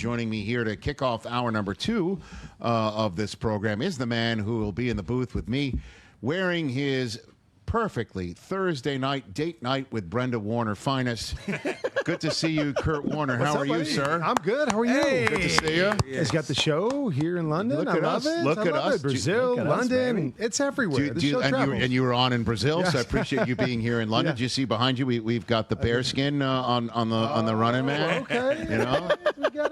joining me here to kick off hour number 2 of this program is the man who will be in the booth with me wearing his perfectly Thursday night date night with Brenda Warner finest. Good to see you, Kurt Warner. How are you, sir? I'm good. How are you? Hey. Good to see you. He's got the show here in London. Look at I love us. it. Look I at love us. it. Brazil, Look at us, London. baby. It's everywhere. The show travels. And you were on in Brazil, so I Yes. appreciate you being here in London. Yeah. Did you see behind you? We've got the bearskin on the running man. Okay. You know,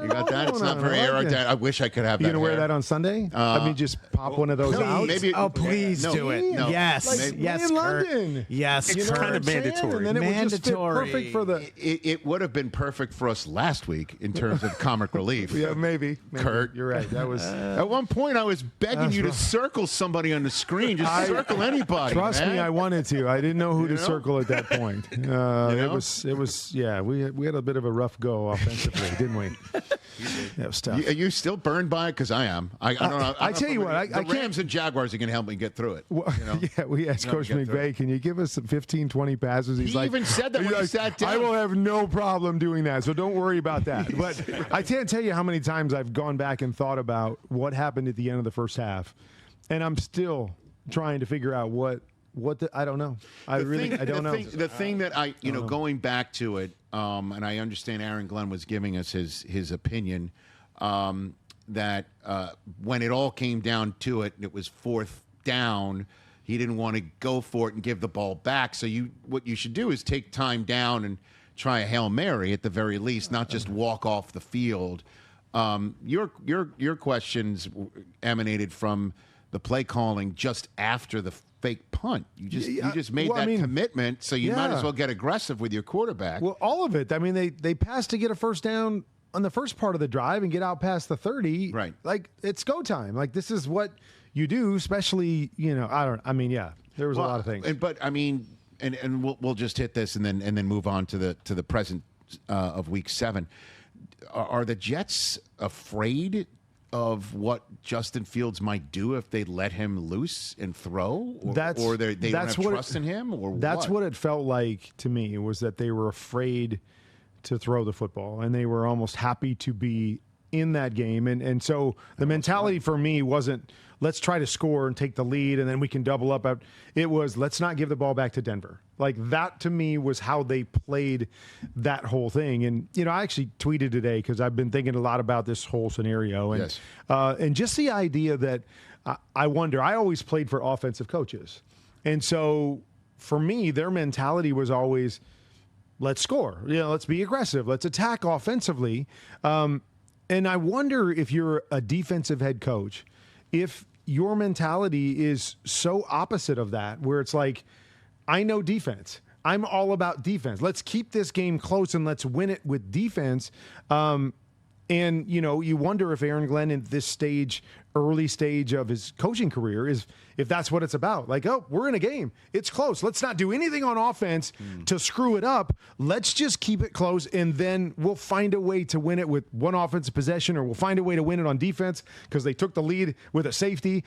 you got that. It's not very aerodynamic. I wish I could have You that. gonna wear hair. that on Sunday? I mean, just pop one of those out. Maybe. Please No, do it. no. Yes. Like, Yes, in Kurt. London. Yes, You know Kurt. what I'm saying? And then it would just fit Mandatory. perfect for the. It would have been perfect for us last week in terms of comic relief. Yeah, maybe. Kurt. You're right. That was. At one point, I was begging you to circle somebody on the screen. Just circle anybody. Trust man. me, I wanted to. I didn't know who to know? circle at that point. It was. Yeah, we had a bit of a rough go offensively, didn't we? That was tough. Are you still burned by it? Because I am. I don't know. I tell you what, the Rams and Jaguars are going to help me get through it. Well, you know? Yeah, we asked Coach get through McVay, can you give us some 15, 20 passes? He's He like, even said that when he sat down. I will have no problem doing that, so don't worry about that. But I can't tell you how many times I've gone back and thought about what happened at the end of the first half, and I'm still trying to figure out what I don't know. I don't know. The thing that going back to it, and I understand Aaron Glenn was giving us his opinion, that when it all came down to it, and it was fourth down, he didn't want to go for it and give the ball back. So what you should do is take time down and try a Hail Mary at the very least, not just walk off the field. Your questions emanated from the play calling just after the fake punt. You just made commitment, so you might as well get aggressive with your quarterback. Well, all of it. I mean, they passed to get a first down on the first part of the drive and get out past the 30. Right. Like, it's go time. Like, this is what you do, especially, there was a lot of things. But I mean, and we'll just hit this and then move on to the present of Week 7. Are the Jets afraid of what Justin Fields might do if they let him loose and throw, or they don't have trust in him, or that's what it felt like to me, was that they were afraid to throw the football, and they were almost happy to be in that game. And so the mentality for me wasn't, let's try to score and take the lead and then we can double up. It was, let's not give the ball back to Denver. Like, that to me was how they played that whole thing. And, I actually tweeted today because I've been thinking a lot about this whole scenario. And, yes. And just the idea that I wonder, I always played for offensive coaches. And so for me, their mentality was always, let's score. Let's be aggressive. Let's attack offensively. And I wonder if you're a defensive head coach, if your mentality is so opposite of that, where it's like, I know defense. I'm all about defense. Let's keep this game close and let's win it with defense. And, you wonder if Aaron Glenn in this early stage of his coaching career if that's what it's about. Like, oh, we're in a game. It's close. Let's not do anything on offense to screw it up. Let's just keep it close, and then we'll find a way to win it with one offensive possession, or we'll find a way to win it on defense because they took the lead with a safety.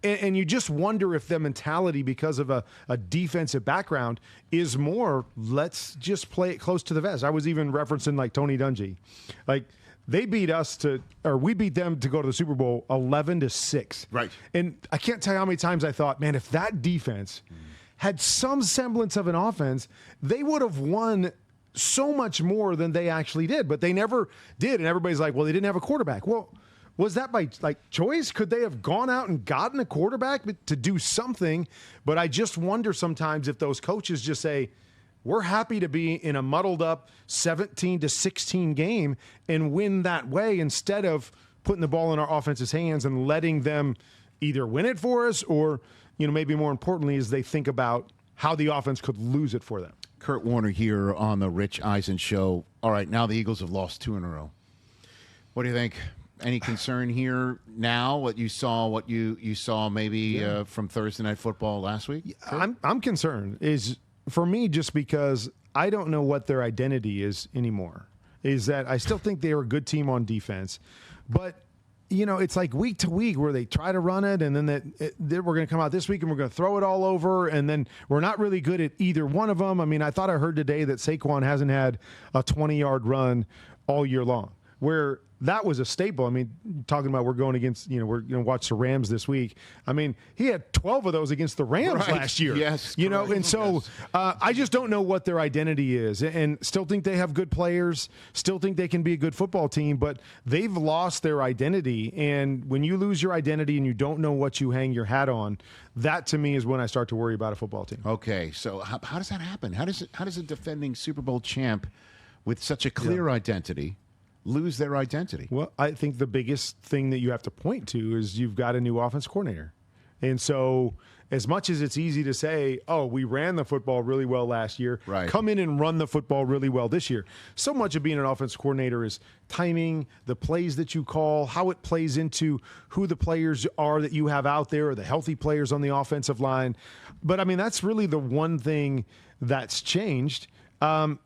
And you just wonder if the mentality, because of a defensive background, is more, let's just play it close to the vest. I was even referencing like Tony Dungy. Like, they beat we beat them to go to the Super Bowl 11-6. Right. And I can't tell you how many times I thought, man, if that defense had some semblance of an offense, they would have won so much more than they actually did. But they never did. And everybody's like, well, they didn't have a quarterback. Well, was that by choice? Could they have gone out and gotten a quarterback to do something? But I just wonder sometimes if those coaches just say, we're happy to be in a muddled up 17-16 game and win that way, instead of putting the ball in our offense's hands and letting them either win it for us, or, maybe more importantly, as they think about how the offense could lose it for them. Kurt Warner here on the Rich Eisen Show. All right, now the Eagles have lost 2 in a row. What do you think? Any concern here now? What you saw maybe from Thursday Night Football last week? I'm concerned, is for me, just because I don't know what their identity is anymore. Is that I still think they are a good team on defense, but it's like week to week where they try to run it, and then we're going to come out this week and we're going to throw it all over, and then we're not really good at either one of them. I mean, I thought I heard today that Saquon hasn't had a 20-yard run all year long, where that was a staple. I mean, talking about we're going against, we're going to watch the Rams this week. I mean, he had 12 of those against the Rams last year. Yes. And so I just don't know what their identity is, and still think they have good players, still think they can be a good football team, but they've lost their identity. And when you lose your identity and you don't know what you hang your hat on, that to me is when I start to worry about a football team. Okay, so how does that happen? How does a defending Super Bowl champ with such a clear identity lose their identity? Well, I think the biggest thing that you have to point to is you've got a new offense coordinator. And so as much as it's easy to say, oh, we ran the football really well last year, come in and run the football really well this year. So much of being an offense coordinator is timing, the plays that you call, how it plays into who the players are that you have out there, or the healthy players on the offensive line. But, I mean, that's really the one thing that's changed.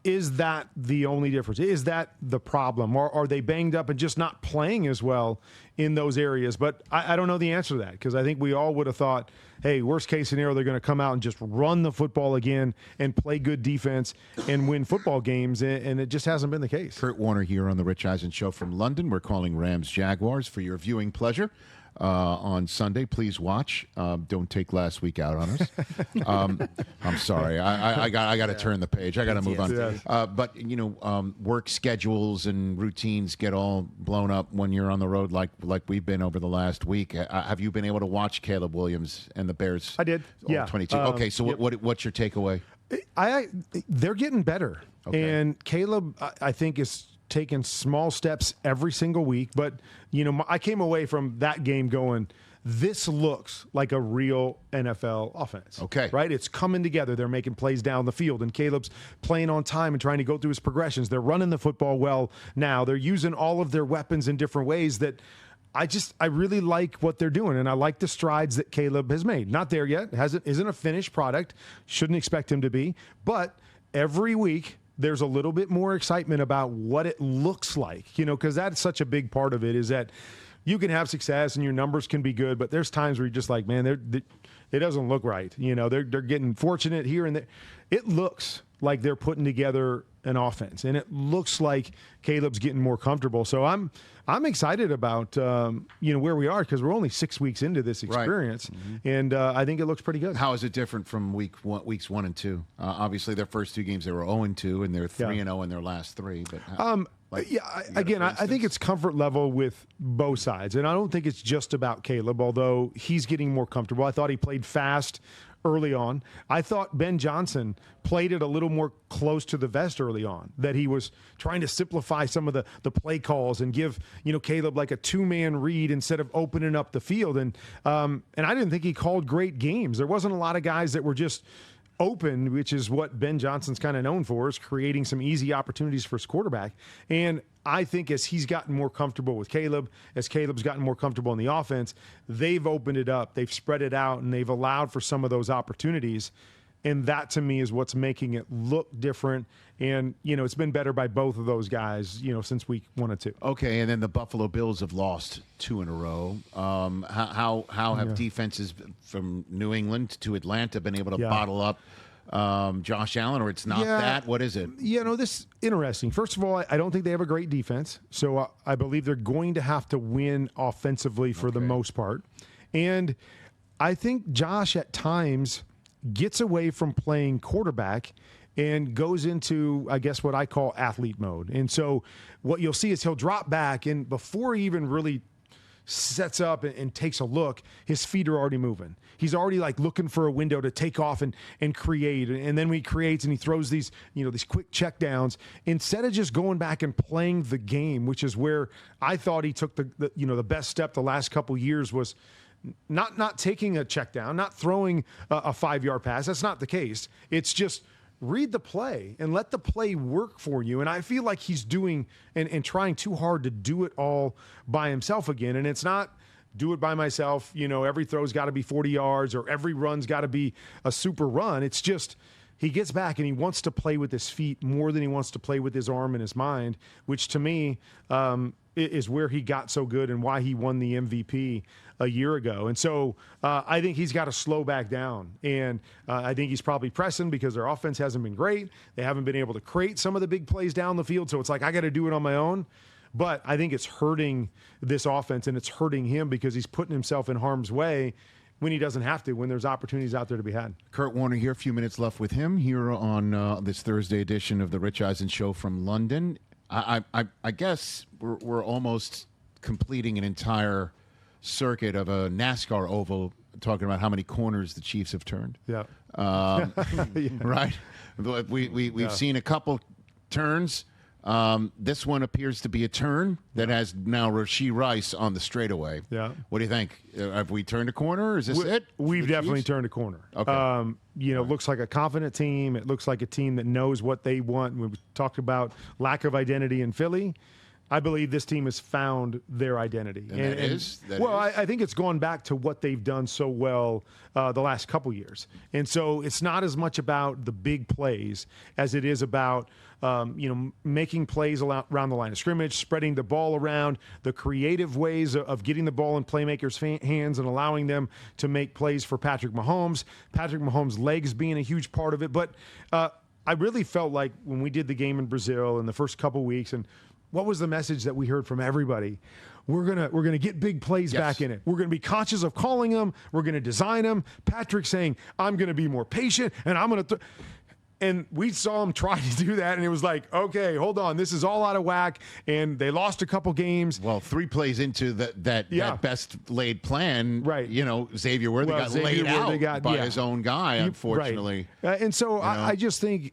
Is that the only difference? Is that the problem? Or are they banged up and just not playing as well in those areas? But I don't know the answer to that, because I think we all would have thought, hey, worst case scenario, they're going to come out and just run the football again and play good defense and win football games, and it just hasn't been the case. Kurt Warner here on the Rich Eisen Show from London. We're calling Rams-Jaguars for your viewing pleasure. On Sunday, please watch. Don't take last week out on us. I'm sorry. I got to turn the page. I got to move on. But work schedules and routines get all blown up when you're on the road, like we've been over the last week. Have you been able to watch Caleb Williams and the Bears? I did. Yeah. 22. Okay. So what's your takeaway? They're getting better, and Caleb, I think, is taking small steps every single week. But, I came away from that game going, this looks like a real NFL offense. Okay. Right? It's coming together. They're making plays down the field, and Caleb's playing on time and trying to go through his progressions. They're running the football well now. They're using all of their weapons in different ways that I really like what they're doing, and I like the strides that Caleb has made. Not there yet. Isn't a finished product. Shouldn't expect him to be. But every week, there's a little bit more excitement about what it looks like, because that's such a big part of it, is that you can have success and your numbers can be good, but there's times where you're just like, man, it doesn't look right. They're getting fortunate here and there. It looks like they're putting together an offense, and it looks like Caleb's getting more comfortable. So I'm excited about where we are, because we're only 6 weeks into this experience, and I think it looks pretty good. How is it different from weeks 1 and 2? Obviously, their first 2 games they were 0-2, and they're 3-0 in their last 3. But I think it's comfort level with both sides, and I don't think it's just about Caleb, although he's getting more comfortable. I thought he played fast early on. I thought Ben Johnson played it a little more close to the vest early on, that he was trying to simplify some of the play calls and give, Caleb like a 2-man read instead of opening up the field. And I didn't think he called great games. There wasn't a lot of guys that were just open, which is what Ben Johnson's kind of known for, is creating some easy opportunities for his quarterback. And I think as he's gotten more comfortable with Caleb, as Caleb's gotten more comfortable in the offense, they've opened it up, they've spread it out, and they've allowed for some of those opportunities. And that, to me, is what's making it look different. And, it's been better by both of those guys, since week 1 and 2. Okay, and then the Buffalo Bills have lost 2 in a row. How have defenses from New England to Atlanta been able to bottle up Josh Allen, or it's not that? What is it? This is interesting. First of all, I don't think they have a great defense. So I believe they're going to have to win offensively for the most part. And I think Josh at times gets away from playing quarterback and goes into, I guess, what I call athlete mode. And so what you'll see is he'll drop back, and before he even really sets up and takes a look, his feet are already moving. He's already like looking for a window to take off and create. And then when he creates and he throws these, these quick check downs, instead of just going back and playing the game, which is where I thought he took the best step the last couple years, was not taking a check down, not throwing a 5-yard pass. That's not the case. It's just read the play and let the play work for you. And I feel like he's doing and trying too hard to do it all by himself again. And it's not do it by myself. Every throw's got to be 40 yards or every run's got to be a super run. It's just he gets back and he wants to play with his feet more than he wants to play with his arm and his mind, which to me is where he got so good and why he won the MVP a year ago. And so I think he's got to slow back down. And I think he's probably pressing because their offense hasn't been great. They haven't been able to create some of the big plays down the field. So it's like, I got to do it on my own. But I think it's hurting this offense, and it's hurting him because he's putting himself in harm's way when he doesn't have to, when there's opportunities out there to be had. Kurt Warner here, a few minutes left with him here on this Thursday edition of the Rich Eisen Show from London. I guess we're almost completing an entire circuit of a NASCAR oval, talking about how many corners the Chiefs have turned. Yeah. Right? We've seen a couple turns. This one appears to be a turn that has now Rashee Rice on the straightaway. Yeah. What do you think? Have we turned a corner? Is this it? We've definitely turned a corner. Okay. Looks like a confident team. It looks like a team that knows what they want. We talked about lack of identity in Philly. I believe this team has found their identity. I think it's gone back to what they've done so well the last couple years. And so it's not as much about the big plays as it is about making plays around the line of scrimmage, spreading the ball around, the creative ways of getting the ball in playmakers' hands and allowing them to make plays for Patrick Mahomes. Patrick Mahomes' legs being a huge part of it. But I really felt like when we did the game in Brazil in the first couple weeks, and what was the message that we heard from everybody? We're gonna get big plays back in it. We're gonna be conscious of calling them. We're gonna design them. Patrick saying, "I'm gonna be more patient, and I'm gonna." And we saw him try to do that, and it was like, okay, hold on, this is all out of whack. And they lost a couple games. Well, 3 plays into that best laid plan, right? Xavier Worthy got laid out by his own guy, unfortunately. Right. And so I just think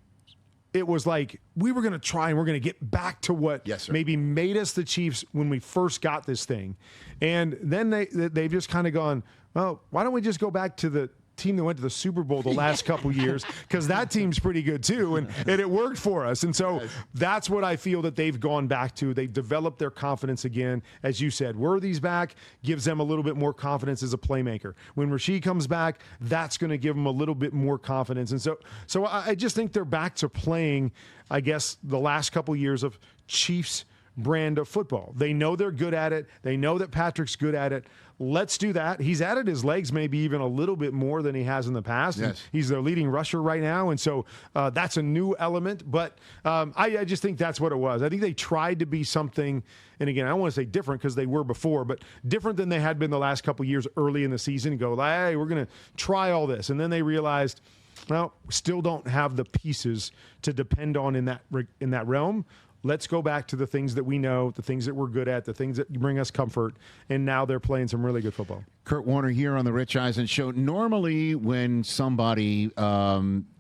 it was like we were going to try and we're going to get back to what maybe made us the Chiefs when we first got this thing. And then they've just kind of gone, well, why don't we just go back to the team that went to the Super Bowl the last couple years, because that team's pretty good too, and it worked for us. And so that's what I feel that they've gone back to. They've developed their confidence again. As you said, Worthy's back, gives them a little bit more confidence as a playmaker. When Rashee comes back, that's going to give them a little bit more confidence. And so I just think they're back to playing, I guess, the last couple years of Chiefs brand of football. They know they're good at it. They know that Patrick's good at it. Let's do that. He's added his legs maybe even a little bit more than he has in the past. Yes. He's their leading rusher right now, and so that's a new element. But I just think that's what it was. I think they tried to be something, and again, I don't want to say different because they were before, but different than they had been the last couple of years early in the season. Go, hey, we're going to try all this. And then they realized, well, we still don't have the pieces to depend on in that realm. Let's go back to the things that we know, the things that we're good at, the things that bring us comfort, and now they're playing some really good football. Kurt Warner here on the Rich Eisen Show. Normally, when somebody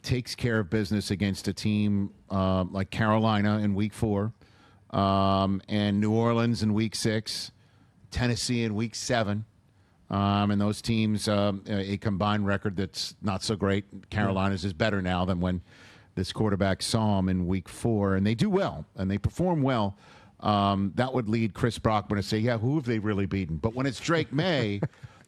takes care of business against a team like Carolina in Week 4, and New Orleans in Week 6, Tennessee in Week 7, and those teams, a combined record that's not so great. Carolina's is better now than when this quarterback saw him in Week 4, and they do well, and they perform well. That would lead Chris Brockman to say, yeah, who have they really beaten? But when it's Drake May,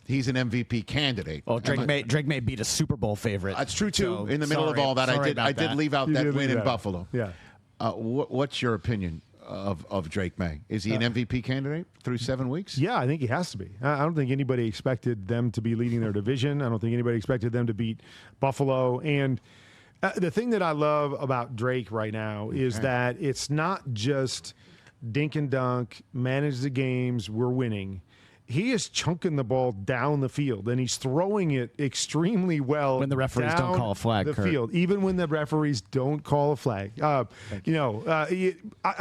he's an MVP candidate. Well, Drake May beat a Super Bowl favorite. That's true, too. So, in the middle of all that, I did leave out that win in Buffalo. Yeah. What's your opinion of Drake May? Is he an MVP candidate through 7 weeks? Yeah, I think he has to be. I don't think anybody expected them to be leading their division. I don't think anybody expected them to beat Buffalo. And the thing that I love about Drake right now is that it's not just dink and dunk, manage the games, we're winning. He is chunking the ball down the field, and he's throwing it extremely well. When the referees don't call a flag, the field, even when the referees don't call a flag. I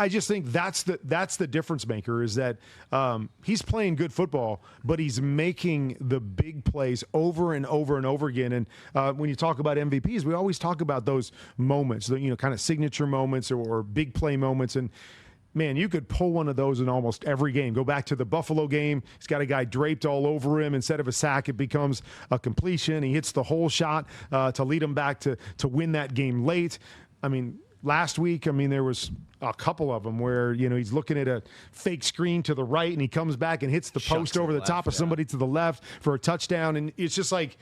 just think that's the difference maker is that he's playing good football, but he's making the big plays over and over and over again. And when you talk about MVPs, we always talk about those moments, kind of signature moments or big play moments. And man, you could pull one of those in almost every game. Go back to the Buffalo game. He's got a guy draped all over him. Instead of a sack, it becomes a completion. He hits the whole shot to lead him back to win that game late. I mean, last week, there was a couple of them where, he's looking at a fake screen to the right, and he comes back and hits the post over the top of somebody to the left for a touchdown. And it's just like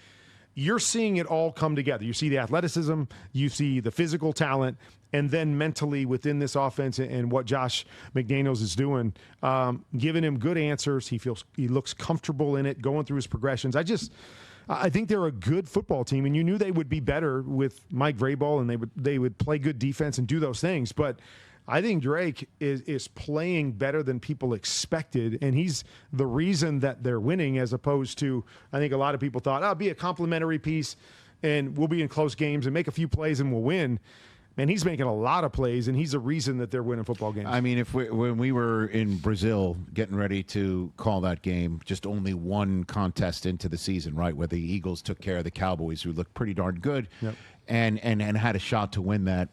you're seeing it all come together. You see the athleticism, you see the physical talent, and then mentally within this offense and what Josh McDaniels is doing, giving him good answers. He looks comfortable in it, going through his progressions. I think they're a good football team, and you knew they would be better with Mike Vrabel, and they would play good defense and do those things. But I think Drake is playing better than people expected, and he's the reason that they're winning, as opposed to, I think a lot of people thought, be a complimentary piece, and we'll be in close games and make a few plays and we'll win. And he's making a lot of plays, and he's the reason that they're winning football games. I mean, when we were in Brazil getting ready to call that game, just only one contest into the season, right, where the Eagles took care of the Cowboys, who looked pretty darn good, and had a shot to win that,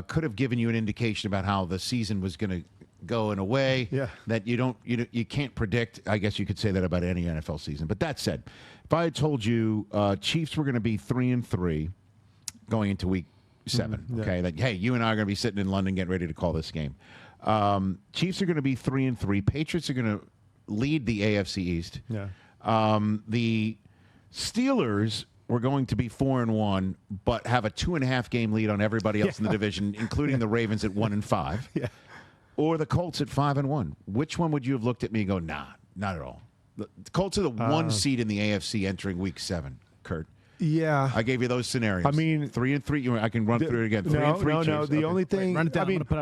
could have given you an indication about how the season was going to go in a way that you can't predict. I guess you could say that about any NFL season. But that said, if I had told you Chiefs were going to be 3-3 going into week 7, okay, that hey, you and I are going to be sitting in London getting ready to call this game. Chiefs are going to be 3-3. Patriots are going to lead the AFC East. The Steelers were going to be 4-1, but have a 2.5 game lead on everybody else in the division, including the Ravens at 1-5. Or the Colts at 5-1. Which one would you have looked at me and go, nah, not at all? The Colts are the 1 seed in the AFC entering week 7, Kurt. Yeah, I gave you those scenarios. I mean, 3-3. I can run through it again. 3-3. No. The only thing,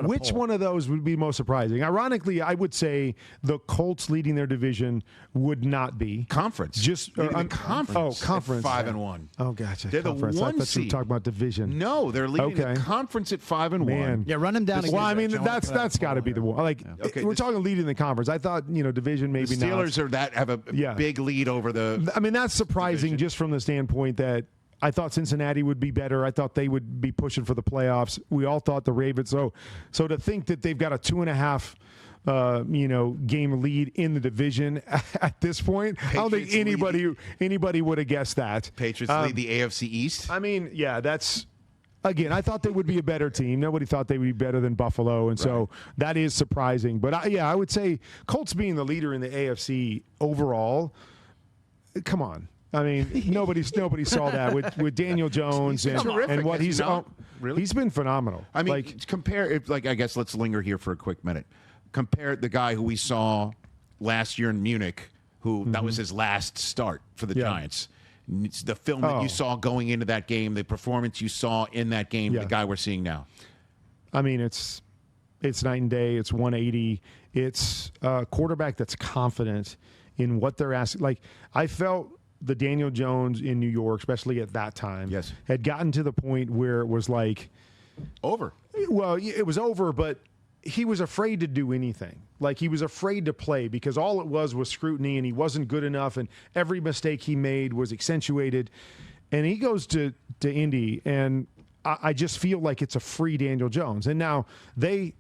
which one of those would be most surprising? Ironically, I would say the Colts leading their division would not be conference. Just conference. Oh, conference. 5-1. Oh, gotcha. They're conference. the 1 I thought seed. you were talking about division. No, they're leading the conference at 5-1. Man. Yeah, run them down. Well, I mean, that's got to be the one. Like, we're talking leading the conference. I thought, division maybe the Steelers not. have a big lead over the. I mean, that's surprising division. Just from the standpoint that I thought Cincinnati would be better. I thought they would be pushing for the playoffs. We all thought the Ravens. So to think that they've got a 2.5, game lead in the division at this point, Patriots, I don't think anybody would have guessed that. Patriots lead the AFC East. I mean, yeah, that's. Again, I thought they would be a better team. Nobody thought they would be better than Buffalo, and so that is surprising. But I would say Colts being the leader in the AFC overall. Come on. I mean, nobody saw that with Daniel Jones and what he's really? He's been phenomenal. I mean, I guess let's linger here for a quick minute. Compare the guy who we saw last year in Munich, who that was his last start for the Giants. It's the film that you saw going into that game, the performance you saw in that game, the guy we're seeing now. I mean, it's night and day. It's 180. It's a quarterback that's confident in what they're asking. Like, I felt the Daniel Jones in New York, especially at that time, had gotten to the point where it was like over. Well, it was over, but he was afraid to do anything. Like, he was afraid to play because all it was scrutiny, and he wasn't good enough, and every mistake he made was accentuated. And he goes to Indy, and I just feel like it's a free Daniel Jones. And now they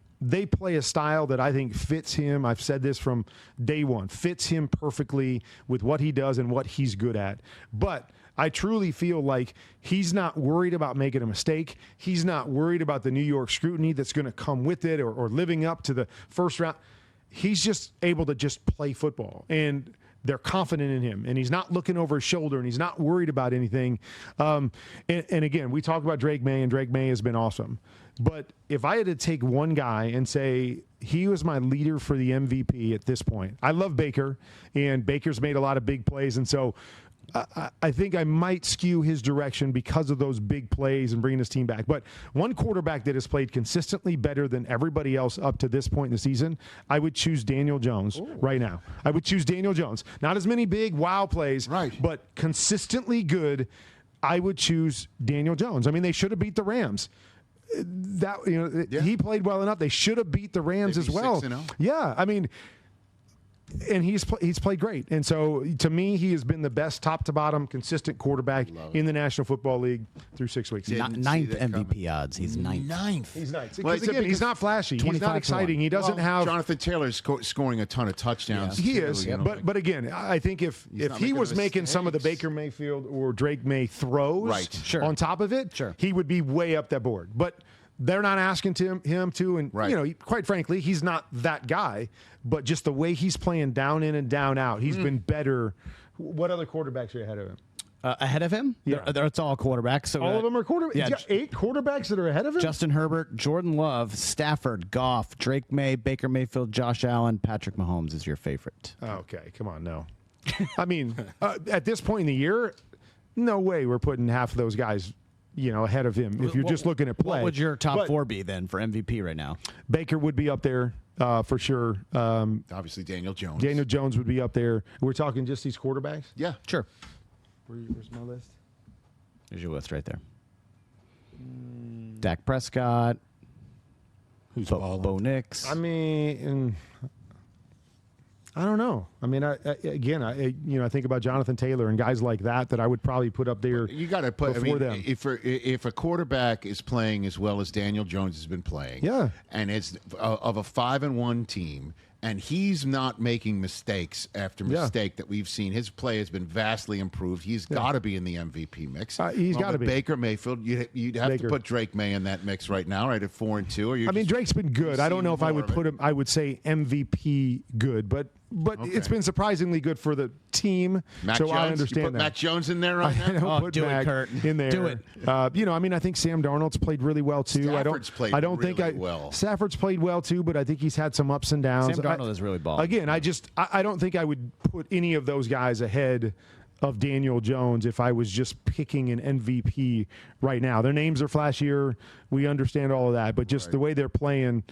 play a style that I think fits him. I've said this from day one. Fits him perfectly with what he does and what he's good at. But I truly feel like he's not worried about making a mistake. He's not worried about the New York scrutiny that's going to come with it or living up to the first round. He's just able to just play football. And they're confident in him, and he's not looking over his shoulder, and he's not worried about anything. And again, we talk about Drake Maye, and Drake Maye has been awesome. But if I had to take one guy and say he was my leader for the MVP at this point, I love Baker, and Baker's made a lot of big plays, and so I think I might skew his direction because of those big plays and bringing his team back. But one quarterback that has played consistently better than everybody else up to this point in the season, I would choose Daniel Jones right now. I would choose Daniel Jones. Not as many big wow plays, but consistently good. I would choose Daniel Jones. I mean, they should have beat the Rams. He played well enough. They should have beat the Rams as well. 6-0. Yeah, I mean. And he's played great. And so, to me, he has been the best top-to-bottom consistent quarterback in the National Football League through 6 weeks. Ninth MVP odds. He's ninth. He's ninth. Because, again, he's not flashy. He's not exciting. He doesn't have... Jonathan Taylor's scoring a ton of touchdowns. He is. But again, I think if he was making some of the Baker Mayfield or Drake May throws on top of it, he would be way up that board. But... they're not asking him to, and quite frankly, he's not that guy. But just the way he's playing down in and down out, he's been better. What other quarterbacks are ahead of him? Ahead of him? Yeah. It's all quarterbacks. So all of them are quarterbacks? Yeah. He's got 8 quarterbacks that are ahead of him? Justin Herbert, Jordan Love, Stafford, Goff, Drake May, Baker Mayfield, Josh Allen, Patrick Mahomes is your favorite. Okay, come on, no. I mean, at this point in the year, no way we're putting half of those guys ahead of him if you're just looking at play. What would your top But 4 be then for MVP right now? Baker would be up there for sure. Obviously, Daniel Jones. Daniel Jones would be up there. We're talking just these quarterbacks? Yeah. Sure. Where's my list? There's your list right there. Dak Prescott. Who's Bo Nix. I mean, I don't know. I mean, I think about Jonathan Taylor and guys like that I would probably put up there. You got to put before them. If a quarterback is playing as well as Daniel Jones has been playing, Yeah. and it's of a 5-1 team, and he's not making mistakes after mistake that we've seen. His play has been vastly improved. He's got to be in the MVP mix. He's got to be. Baker Mayfield, you'd have to put Drake May in that mix right now, right at 4-2. Or I mean, Drake's been good. I don't know if I would put him. I would say MVP good, but it's been surprisingly good for the team. Matt so Jones, I understand you put that. Matt Jones in there right I now. don't put do it, Mac Kurt. in there. Do it. I mean, I think Sam Darnold's played really well too. Stafford's played really well. Stafford's played well too, but I think he's had some ups and downs. Sam Darnold is really balling. Again, I don't think I would put any of those guys ahead of Daniel Jones if I was just picking an MVP right now. Their names are flashier. We understand all of that, but just the way they're playing.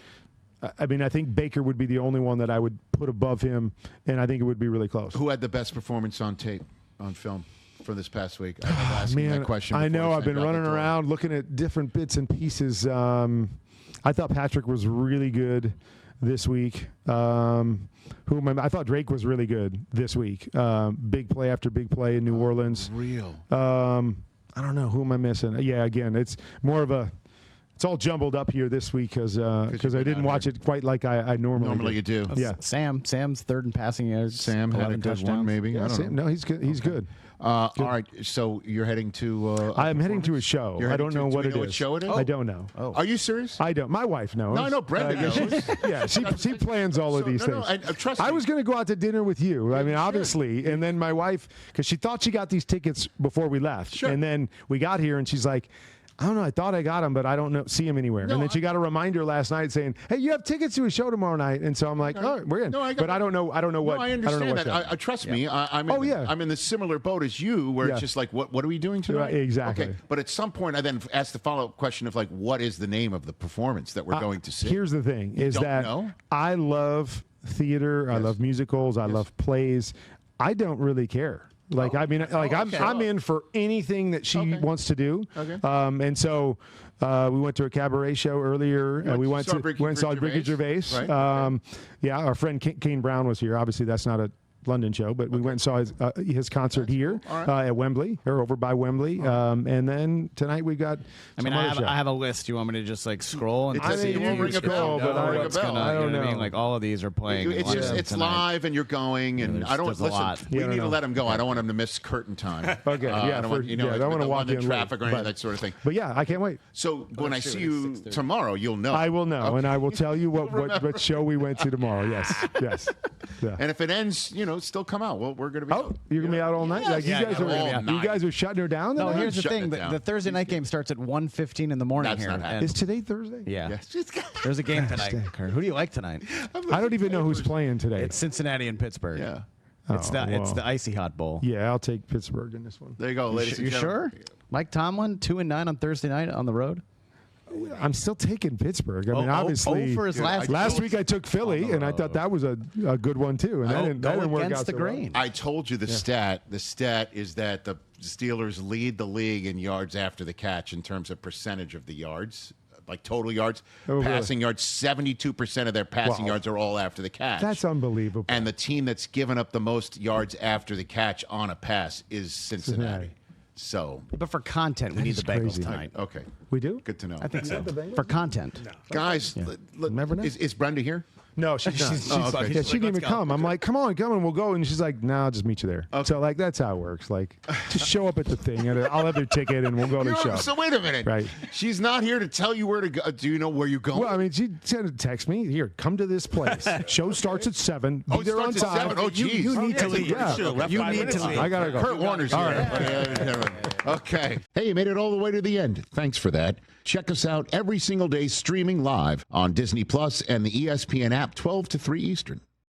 I mean, I think Baker would be the only one that I would put above him, and I think it would be really close. Who had the best performance on tape, on film, for this past week? I was asking that question. I know. before I've been running around looking at different bits and pieces. I thought Patrick was really good this week. I thought Drake was really good this week. Big play after big play in New Orleans. Real. I don't know. Who am I missing? Yeah, again, it's more of a. It's all jumbled up here this week because I didn't watch it quite like I normally do. Yeah, Sam's third in passing yards. Sam had a good one, maybe. Yeah, I don't know. No, he's good. He's good. All right, so you're heading to. I'm heading to a show. I don't know what it is. What show it is? I don't know. Oh. Are you serious? I don't. My wife knows. No, I know Brenda knows. Yeah, she plans all of these things. Trust me. I was going to go out to dinner with you. I mean, obviously, and then my wife, because she thought she got these tickets before we left, and then we got here, and she's like, I don't know. I thought I got them, but I don't see them anywhere. And then she got a reminder last night saying, "Hey, you have tickets to a show tomorrow night." And so I'm like, "All right, we're in." But I don't know. I don't know what. No, I understand that. that. Trust me. I'm in the similar boat as you, where it's just like, what are we doing tonight? Exactly. Okay. But at some point, I then asked the follow-up question of like, what is the name of the performance that we're going to see? Here's the thing: is that I love theater. I love musicals. I love plays. I don't really care. Like I'm in for anything that she wants to do. Okay. And so we went to a cabaret show earlier. We went and saw Ricky Gervais. Right. Our friend Kane Brown was here. Obviously, that's not a London show, but we went and saw his concert here at Wembley, or over by Wembley. And then tonight we got. I have a list. You want me to just like scroll and see? It won't ring a bell, but I don't know. Like all of these are playing. It's live, and you're going, and I don't listen. We need to let him go. I don't want him to miss curtain time. Okay, I don't want to walk in traffic or any of that sort of thing. But yeah, I can't wait. So when I see you tomorrow, you'll know. I will know, and I will tell you what show we went to tomorrow. Yes. Yeah. And if it ends, still come out. Well, we're going to be. Oh, you're going to be out all night. Like you guys are shutting her down. No, here's the thing: the Thursday night game starts at 1:15 in the morning. That's here. not happening. Is today Thursday? Yeah. Yes. There's a game tonight. Kurt. Who do you like tonight? I don't even know who's playing today. It's Cincinnati and Pittsburgh. Yeah. It's the Icy Hot Bowl. Yeah, I'll take Pittsburgh in this one. There you go, ladies and gentlemen. You sure? Mike Tomlin 2-9 on Thursday night on the road. I'm still taking Pittsburgh. I mean, obviously, for his last week I took Philly, and I thought that was a good one too. And that didn't work out the grain. I told you the stat. The stat is that the Steelers lead the league in yards after the catch in terms of percentage of the yards, like total yards, passing yards. 72% of their passing yards are all after the catch. That's unbelievable. And the team that's given up the most yards after the catch on a pass is Cincinnati. So, but for content, we need the Bengals tonight. Okay, we do. Good to know. I think so. For content, guys. Never know. Is Brenda here? No, she's not. She didn't even come. I'm like, come on, and we'll go. And she's like, no, I'll just meet you there. Okay. So like that's how it works. Like, just show up at the thing, and I'll have their ticket, and we'll go to the show. So wait a minute. Right. She's not here to tell you where to go. Do you know where you're going? Well, I mean, she sent a text me. Here, come to this place. Show starts at 7. Be there on time. Oh, geez. You need to leave. Yeah. You need to leave. I gotta go. Kurt Warner's here. Okay. Hey, you made it all the way to the end. Thanks for that. Check us out every single day streaming live on Disney Plus and the ESPN app 12 to 3 Eastern.